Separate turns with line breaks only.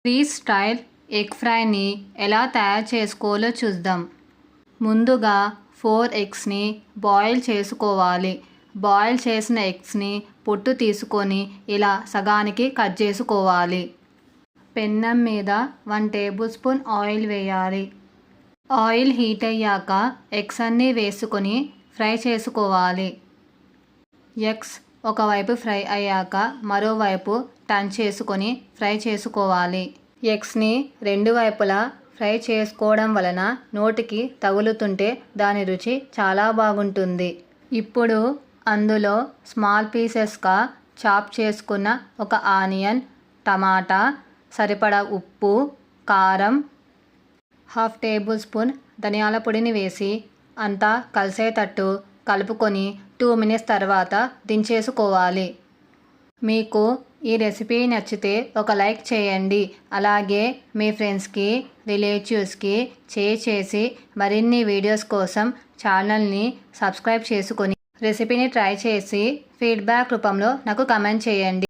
Free style egg ఫ్రైని ఎలా తయారు చేసుకోవాలో చూద్దాం. ముందుగా 4 ఎగ్స్ని బాయిల్ చేసుకోవాలి. బాయిల్ చేసిన ఎగ్స్ని పొట్టు తీసుకొని ఇలా సగానికి కట్ చేసుకోవాలి. పెన్నం మీద 1 టేబుల్ స్పూన్ ఆయిల్ వేయాలి. ఆయిల్ హీట్ అయ్యాక ఎగ్స్ అన్నీ వేసుకొని ఫ్రై చేసుకోవాలి. ఎగ్స్ ఒకవైపు ఫ్రై అయ్యాక మరోవైపు టర్న్ చేసుకొని ఫ్రై చేసుకోవాలి. ఎగ్స్ని 2 వైపులా ఫ్రై చేసుకోవడం వలన నోటికి తగులుతుంటే దాని రుచి చాలా బాగుంటుంది. ఇప్పుడు అందులో స్మాల్ పీసెస్గా చాప్ చేసుకున్న ఒక ఆనియన్, టమాటా, సరిపడా ఉప్పు, కారం, 1/2 టేబుల్ స్పూన్ ధనియాల పొడిని వేసి అంతా కలిసేటట్టు కలుపుకొని 2 మినిట్స్ తర్వాత దించేసుకోవాలి. మీకు ఈ రెసిపీ నచ్చితే ఒక లైక్ చేయండి. అలాగే మీ ఫ్రెండ్స్కి, రిలేటివ్స్కి షేర్ చేసి మరిన్ని వీడియోస్ కోసం ఛానల్ని సబ్స్క్రైబ్ చేసుకొని రెసిపీని ట్రై చేసి ఫీడ్బ్యాక్ రూపంలో నాకు కమెంట్ చేయండి.